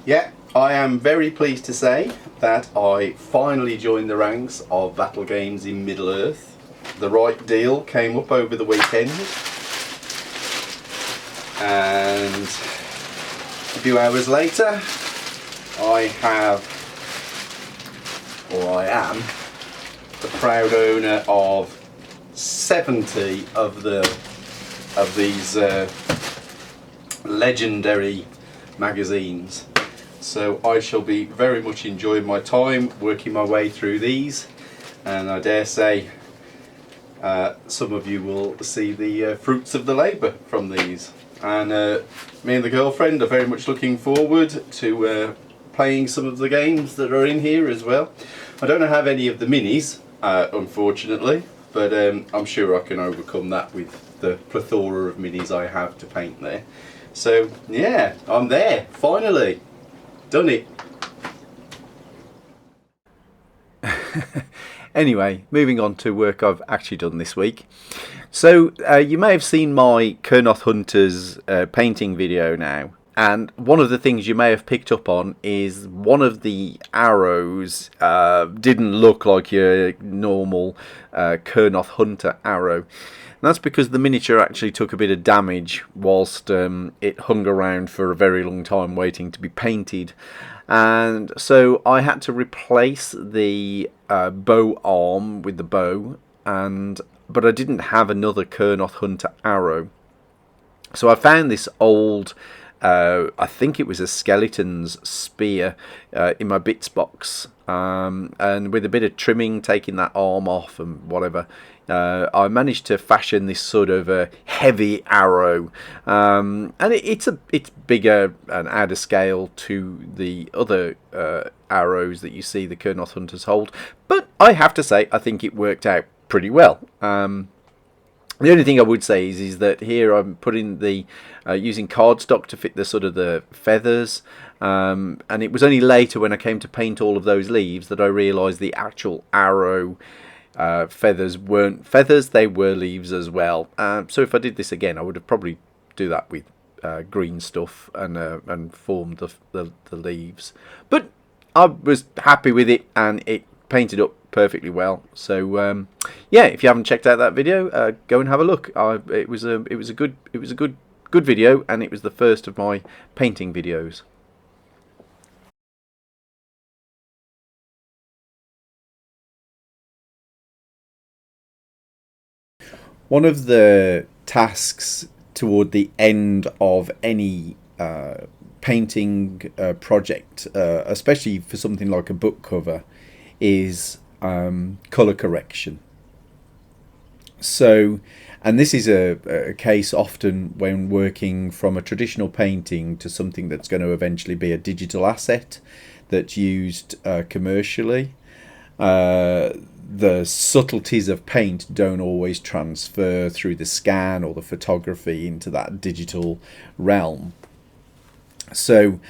Yeah, I am very pleased to say that I finally joined the ranks of Battle Games in Middle-earth. The right deal came up over the weekend, and a few hours later I am the proud owner of 70 of these legendary magazines. So I shall be very much enjoying my time working my way through these, and I dare say some of you will see the fruits of the labour from these. And me and the girlfriend are very much looking forward to playing some of the games that are in here as well. I don't have any of the minis, unfortunately, but I'm sure I can overcome that with the plethora of minis I have to paint there. So yeah, I'm there, finally. Done it. Anyway, moving on to work I've actually done this week. So you may have seen my Kurnoth Hunters painting video now, and one of the things you may have picked up on is one of the arrows didn't look like your normal Kurnoth Hunter arrow. And that's because the miniature actually took a bit of damage whilst it hung around for a very long time waiting to be painted. And so I had to replace the bow arm with the bow, but I didn't have another Kurnoth Hunter arrow. So I found this old, I think it was a skeleton's spear in my bits box, and with a bit of trimming, taking that arm off and whatever, I managed to fashion this sort of heavy arrow, and it's bigger and out of scale to the other arrows that you see the Kurnoth Hunters hold. But I have to say, I think it worked out pretty well. The only thing I would say is that here I'm putting the using cardstock to fit the sort of the feathers, and it was only later when I came to paint all of those leaves that I realised the actual arrow feathers weren't feathers, they were leaves as well. So if I did this again, I would have probably do that with green stuff and formed the leaves. But I was happy with it, and it painted up perfectly well. So yeah, if you haven't checked out that video, go and have a look. It was a good video, and it was the first of my painting videos. One of the tasks toward the end of any painting project, especially for something like a book cover, is colour correction. So, and this is a case often when working from a traditional painting to something that's going to eventually be a digital asset that's used commercially. The subtleties of paint don't always transfer through the scan or the photography into that digital realm. So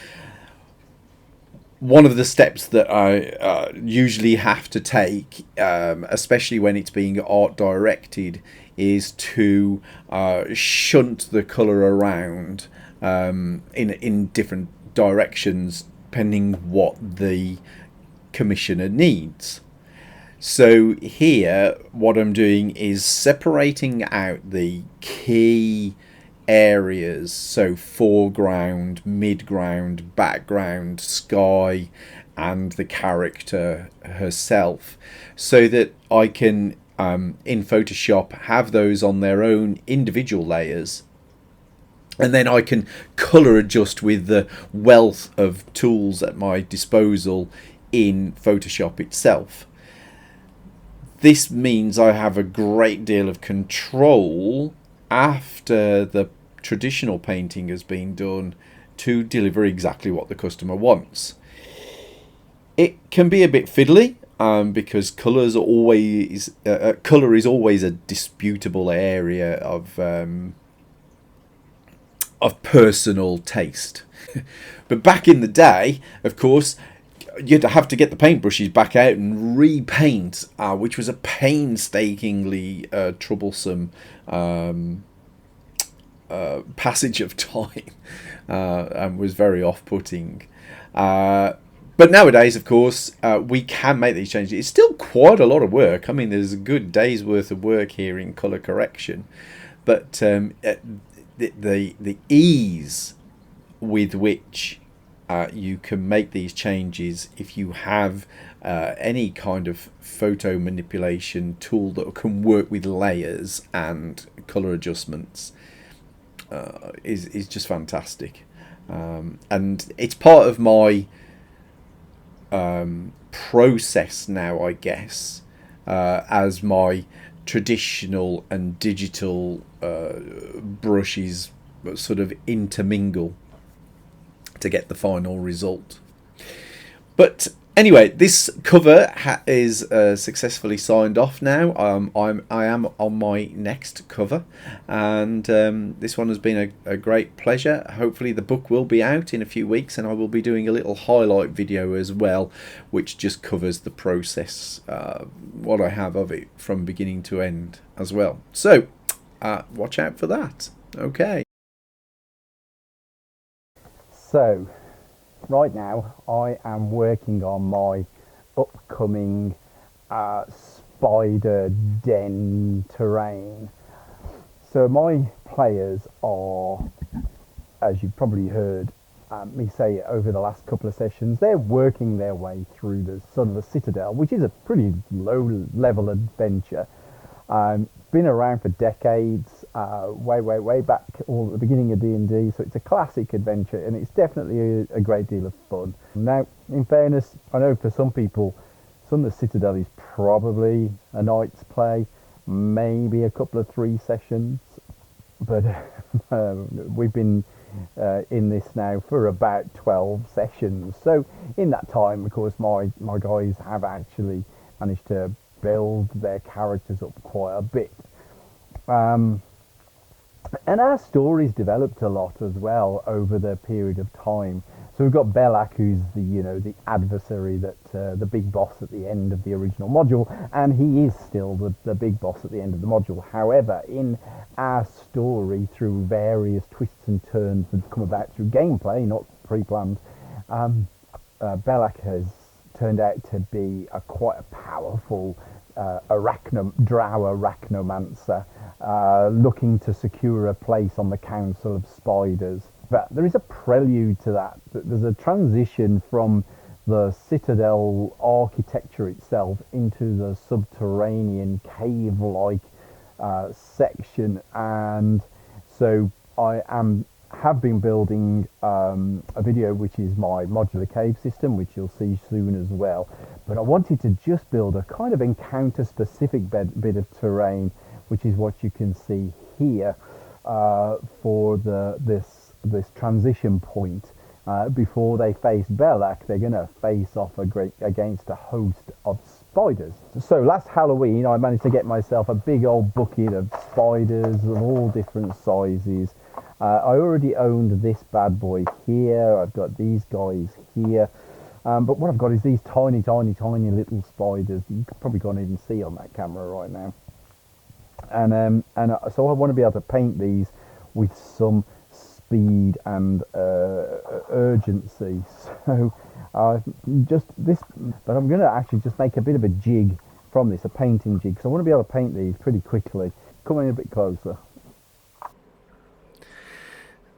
one of the steps that I usually have to take, especially when it's being art directed, is to shunt the colour around in different directions depending what the commissioner needs. So here what I'm doing is separating out the key areas, so foreground, midground, background, sky, and the character herself, so that I can in Photoshop have those on their own individual layers, and then I can colour adjust with the wealth of tools at my disposal in Photoshop itself. This means I have a great deal of control after the traditional painting has been done to deliver exactly what the customer wants. It can be a bit fiddly because colour is always a disputable area of personal taste. But back in the day, of course, you'd have to get the paintbrushes back out and repaint, which was a painstakingly troublesome passage of time, and was very off-putting. But nowadays, of course, we can make these changes. It's still quite a lot of work. I mean, there's a good day's worth of work here in colour correction, but the ease with which you can make these changes, if you have any kind of photo manipulation tool that can work with layers and colour adjustments, is just fantastic. And it's part of my process now, I guess, as my traditional and digital brushes sort of intermingle to get the final result. But anyway, this cover is successfully signed off now. I am on my next cover, and this one has been a great pleasure. Hopefully the book will be out in a few weeks, and I will be doing a little highlight video as well, which just covers the process, what I have of it from beginning to end as well. So watch out for that. Okay. So, right now I am working on my upcoming spider den terrain. So my players are, as you've probably heard me say over the last couple of sessions, they're working their way through the Sunless Citadel, which is a pretty low level adventure. Been around for decades, way back, all at the beginning of D&D, so it's a classic adventure, and it's definitely a great deal of fun. Now, in fairness, I know for some people, Sunless Citadel is probably a night's play, maybe a couple of 3 sessions, but we've been in this now for about 12 sessions. So in that time, of course, my guys have actually managed to build their characters up quite a bit, and our story's developed a lot as well over the period of time. So we've got Belak, who's the adversary, that the big boss at the end of the original module, and he is still the big boss at the end of the module. However, in our story, through various twists and turns that have come about through gameplay, not pre-planned, Belak has turned out to be quite a powerful drow arachnomancer, looking to secure a place on the Council of Spiders. But there is a prelude to that. There's a transition from the Citadel architecture itself into the subterranean cave-like section, and so I have been building a video which is my modular cave system, which you'll see soon as well. But I wanted to just build a kind of encounter specific bit of terrain, which is what you can see here, for this transition point. Before they face Belak, they're going to face off against a host of spiders. So last Halloween I managed to get myself a big old bucket of spiders of all different sizes. I already owned this bad boy here. I've got these guys here, but what I've got is these tiny little spiders that you probably can't even see on that camera right now, and so I want to be able to paint these with some speed and urgency. So just this, but I'm going to actually just make a bit of a jig from this, a painting jig, because I want to be able to paint these pretty quickly. Come in a bit closer.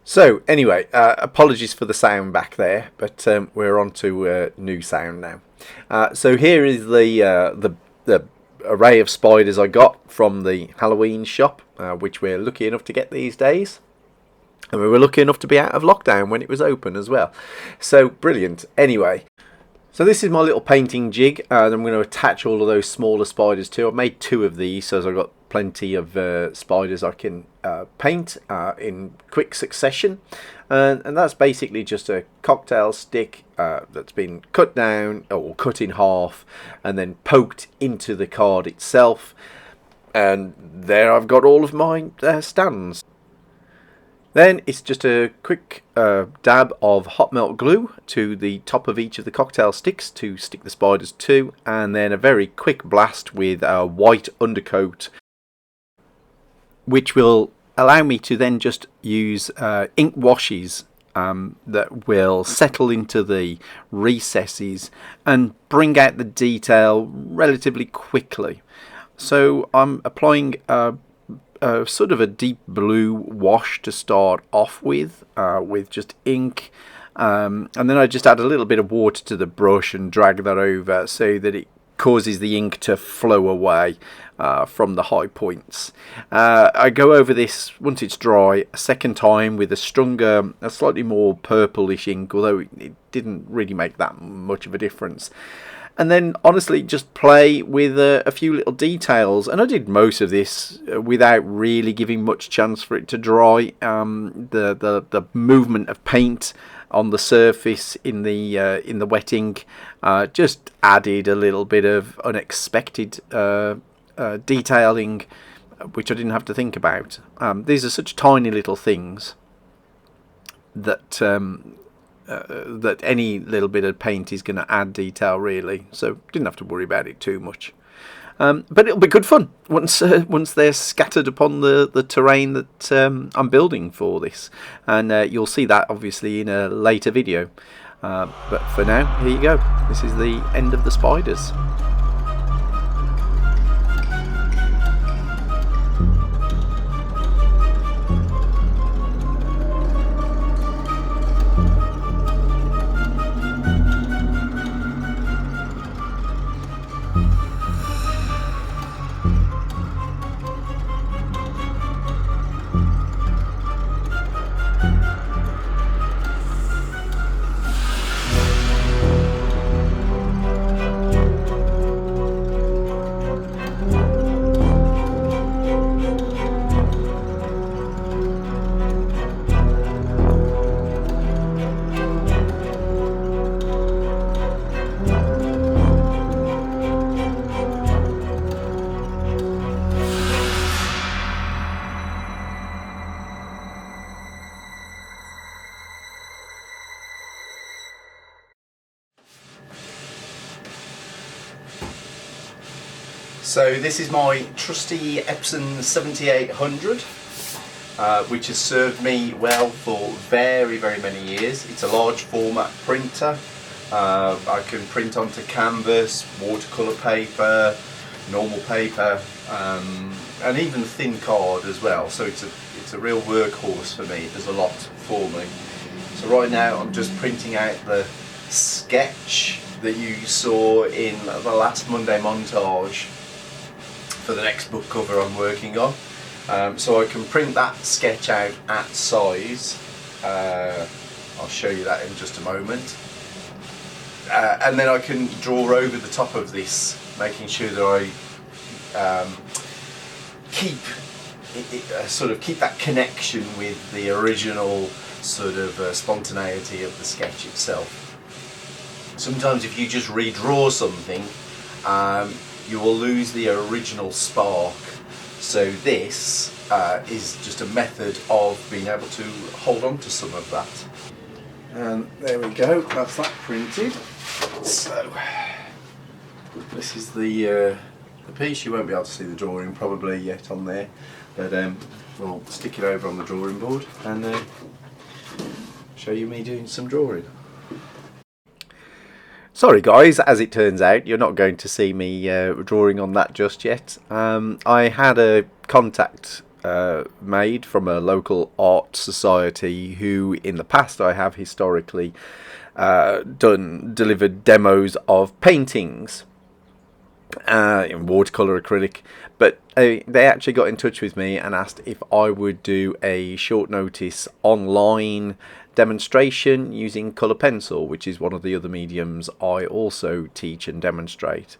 So anyway, apologies for the sound back there, but we're on to new sound now. So here is the array of spiders I got from the Halloween shop, which we're lucky enough to get these days. And we were lucky enough to be out of lockdown when it was open as well. So brilliant. Anyway, so this is my little painting jig. I'm going to attach all of those smaller spiders to. I've made 2 of these, so I've got plenty of spiders I can paint in quick succession. And that's basically just a cocktail stick that's been cut down or cut in half and then poked into the card itself. And there I've got all of my stands. Then it's just a quick dab of hot melt glue to the top of each of the cocktail sticks to stick the spiders to, and then a very quick blast with a white undercoat, which will allow me to then just use ink washes that will settle into the recesses and bring out the detail relatively quickly. So I'm applying a sort of a deep blue wash to start off with just ink, and then I just add a little bit of water to the brush and drag that over so that it causes the ink to flow away from the high points. I go over this once it's dry a second time with a slightly more purplish ink, although it didn't really make that much of a difference. And then honestly just play with a few little details, and I did most of this without really giving much chance for it to dry. The movement of paint on the surface in the wet ink just added a little bit of unexpected detailing, which I didn't have to think about. These are such tiny little things that that any little bit of paint is going to add detail, really, so didn't have to worry about it too much. But it'll be good fun once they're scattered upon the terrain that I'm building for this, and you'll see that obviously in a later video. But for now, here you go. This is the end of the spiders. So this is my trusty Epson 7800, which has served me well for very, very many years. It's a large format printer. I can print onto canvas, watercolour paper, normal paper, and even thin card as well. So it's a real workhorse for me. It does a lot for me. So right now I'm just printing out the sketch that you saw in the last Monday montage for the next book cover I'm working on. So I can print that sketch out at size. I'll show you that in just a moment. And then I can draw over the top of this, making sure that I keep that connection with the original sort of spontaneity of the sketch itself. Sometimes if you just redraw something, you will lose the original spark. So this is just a method of being able to hold on to some of that. And there we go, that's that printed. So this is the piece. You won't be able to see the drawing probably yet on there, but we'll stick it over on the drawing board and show you me doing some drawing. Sorry guys, as it turns out, you're not going to see me drawing on that just yet. I had a contact made from a local art society who in the past I have historically delivered demos of paintings in watercolour, acrylic, but they actually got in touch with me and asked if I would do a short notice online demonstration using colour pencil, which is one of the other mediums I also teach and demonstrate.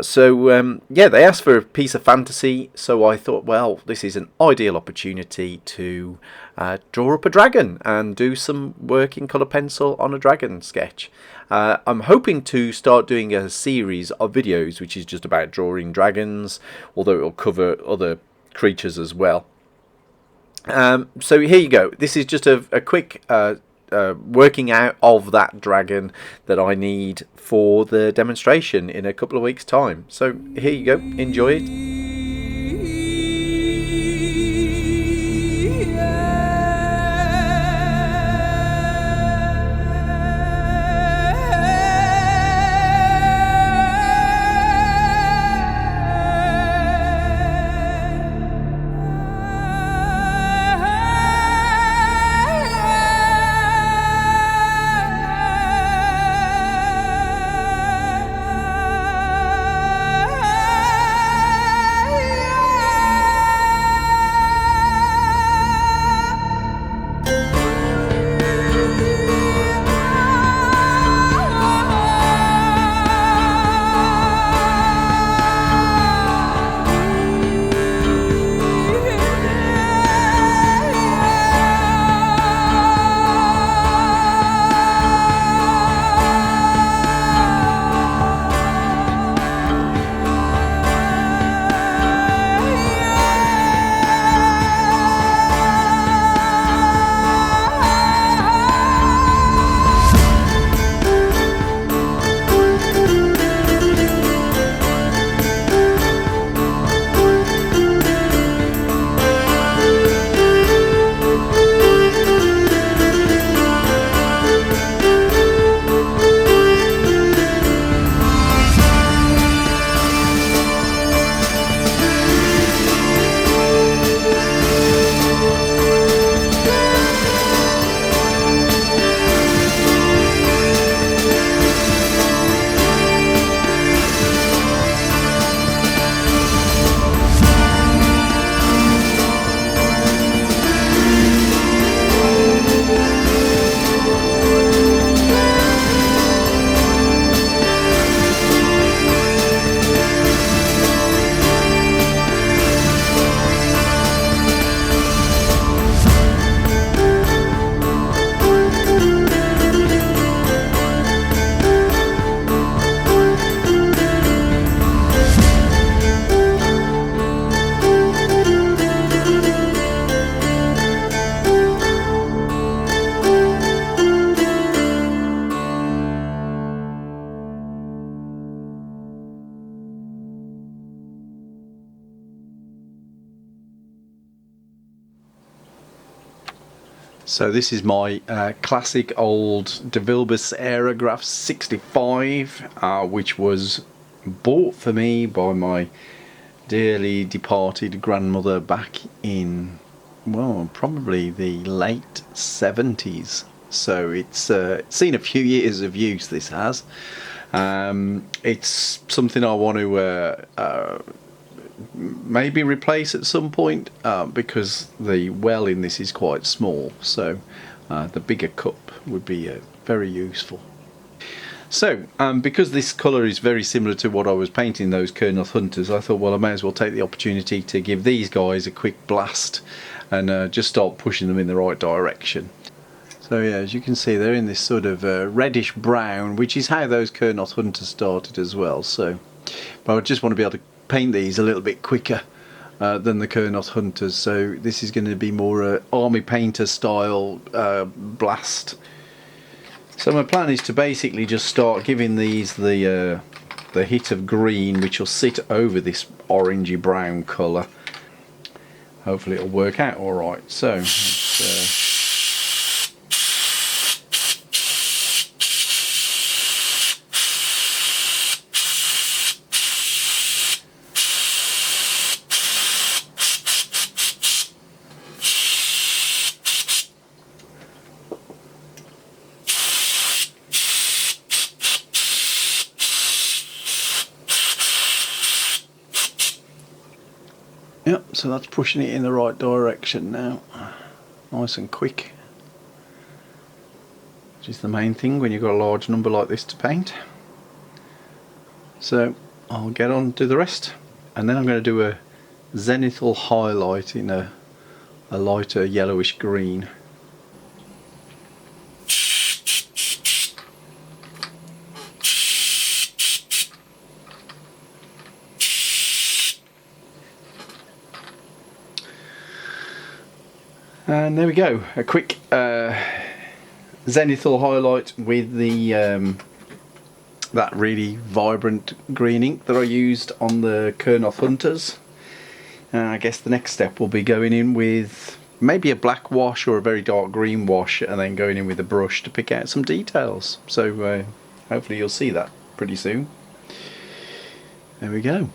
So they asked for a piece of fantasy, so I thought, well, this is an ideal opportunity to draw up a dragon and do some work in colour pencil on a dragon sketch. I'm hoping to start doing a series of videos which is just about drawing dragons, although it will cover other creatures as well. So here you go. This is just a quick working out of that dragon that I need for the demonstration in a couple of weeks' time. So here you go. Enjoy it. So this is my classic old devilish aerograph 65, which was bought for me by my dearly departed grandmother back in, well, probably the late 70s. So it's seen a few years of use, this has. It's something I want to maybe replace at some point, because the well in this is quite small, so the bigger cup would be very useful. So because this colour is very similar to what I was painting those Kurnoth Hunters, I thought, well, I may as well take the opportunity to give these guys a quick blast and just start pushing them in the right direction. So yeah, as you can see, they're in this sort of reddish brown, which is how those Kurnoth Hunters started as well. So, but I just want to be able to paint these a little bit quicker than the Kurnoth Hunters. So this is going to be more army painter style blast. So my plan is to basically just start giving these the hit of green, which will sit over this orangey brown colour. Hopefully it'll work out all right. So. Yep, so that's pushing it in the right direction now, nice and quick, which is the main thing when you've got a large number like this to paint. So I'll get on to the rest, and then I'm going to do a zenithal highlight in a lighter yellowish green. And there we go, a quick zenithal highlight with the that really vibrant green ink that I used on the Kurnoth Hunters. I guess the next step will be going in with maybe a black wash or a very dark green wash, and then going in with a brush to pick out some details. So hopefully you'll see that pretty soon. There we go.